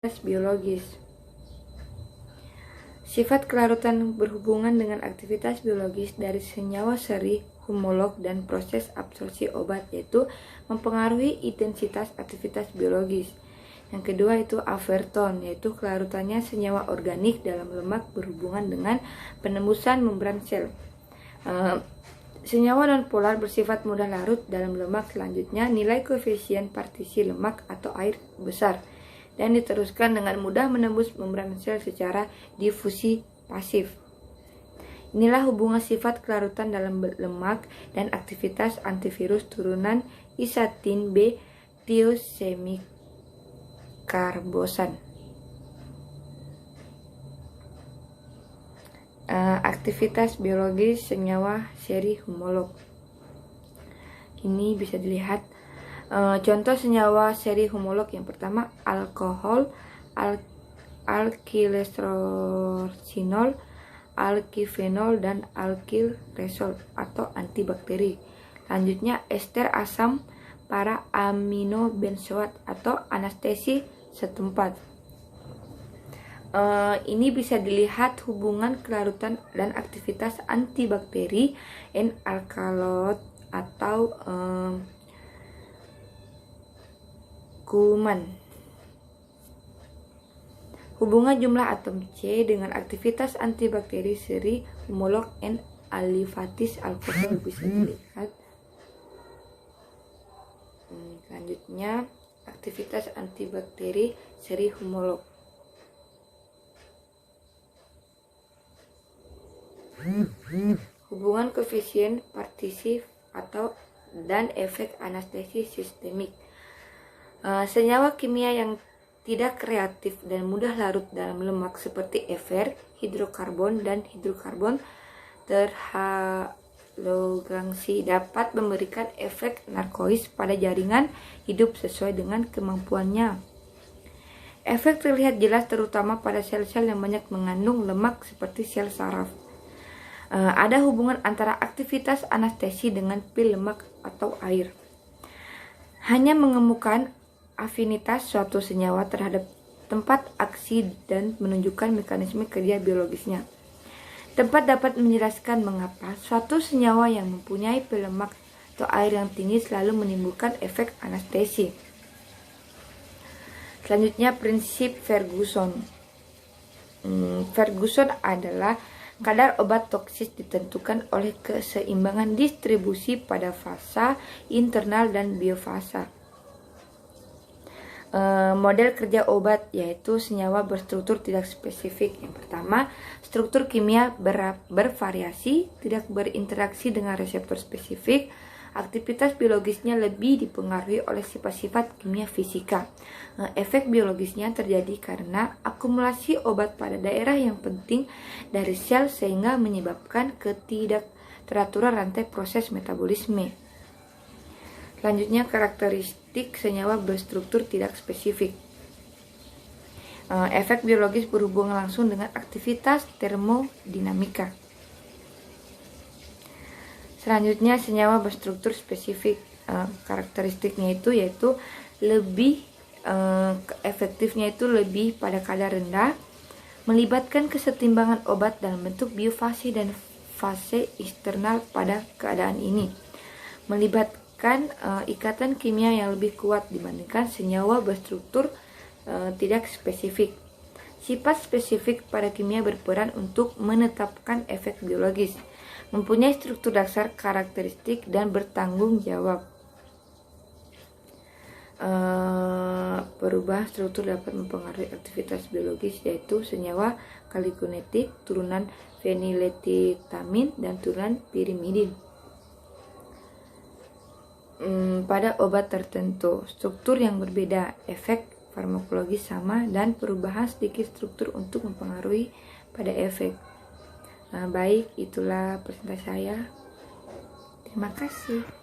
Biologis. Sifat kelarutan berhubungan dengan aktivitas biologis dari senyawa seri, homolog, dan proses absorpsi obat, yaitu mempengaruhi intensitas aktivitas biologis. Yang kedua itu averton, yaitu kelarutannya senyawa organik dalam lemak berhubungan dengan penembusan membran sel. Senyawa nonpolar bersifat mudah larut dalam lemak. Selanjutnya, nilai koefisien partisi lemak atau air besar dan diteruskan dengan mudah menembus membran sel secara difusi pasif. Inilah hubungan sifat kelarutan dalam lemak dan aktivitas antivirus turunan isatin B tiosemikarbosan. Aktivitas biologis senyawa seri homolog. Ini bisa dilihat contoh senyawa seri homolog. Yang pertama alkohol, alkylestrosinol, alkifenol, dan alkylresol atau antibakteri. Selanjutnya ester asam para aminobenzoat atau anestesi setempat. Ini bisa dilihat hubungan kelarutan dan aktivitas antibakteri N-alkalot atau kuman. Hubungan jumlah atom C dengan aktivitas antibakteri seri homolog N-aliphatis alkohol bisa dilihat. Selanjutnya aktivitas antibakteri seri homolog. Hubungan koefisien partisi atau dan efek anestesi sistemik. Senyawa kimia yang tidak reaktif dan mudah larut dalam lemak seperti efer, hidrokarbon, dan hidrokarbon terhalogransi dapat memberikan efek narkois pada jaringan hidup sesuai dengan kemampuannya. Efek terlihat jelas terutama pada sel-sel yang banyak mengandung lemak seperti sel saraf. Ada hubungan antara aktivitas anestesi dengan pil lemak atau air. Hanya mengemukakan afinitas suatu senyawa terhadap tempat aksi dan menunjukkan mekanisme kerja biologisnya. Tempat dapat menjelaskan mengapa suatu senyawa yang mempunyai pil lemak atau air yang tinggi selalu menimbulkan efek anestesi. Selanjutnya prinsip Ferguson. Ferguson adalah kadar obat toksis ditentukan oleh keseimbangan distribusi pada fasa internal dan biofasa. Model kerja obat yaitu senyawa berstruktur tidak spesifik. Yang pertama, struktur kimia bervariasi, tidak berinteraksi dengan reseptor spesifik. Aktivitas biologisnya lebih dipengaruhi oleh sifat-sifat kimia fisika. Efek biologisnya terjadi karena akumulasi obat pada daerah yang penting dari sel sehingga menyebabkan ketidakteraturan rantai proses metabolisme. Selanjutnya karakteristik senyawa berstruktur tidak spesifik. Efek biologis berhubungan langsung dengan aktivitas termodinamika. Selanjutnya senyawa berstruktur spesifik. Karakteristiknya yaitu lebih efektifnya itu lebih pada kadar rendah, melibatkan kesetimbangan obat dalam bentuk biofase dan fase eksternal pada keadaan ini, melibatkan ikatan kimia yang lebih kuat dibandingkan senyawa berstruktur tidak spesifik. Sifat spesifik pada kimia berperan untuk menetapkan efek biologis, mempunyai struktur dasar karakteristik dan bertanggung jawab. Perubahan struktur dapat mempengaruhi aktivitas biologis yaitu senyawa kaligonetik, turunan feniletilamin, dan turunan pirimidin. Pada obat tertentu, struktur yang berbeda, efek farmakologis sama, dan perubahan sedikit struktur untuk mempengaruhi pada efek. Baik, itulah presentasi saya. Terima kasih.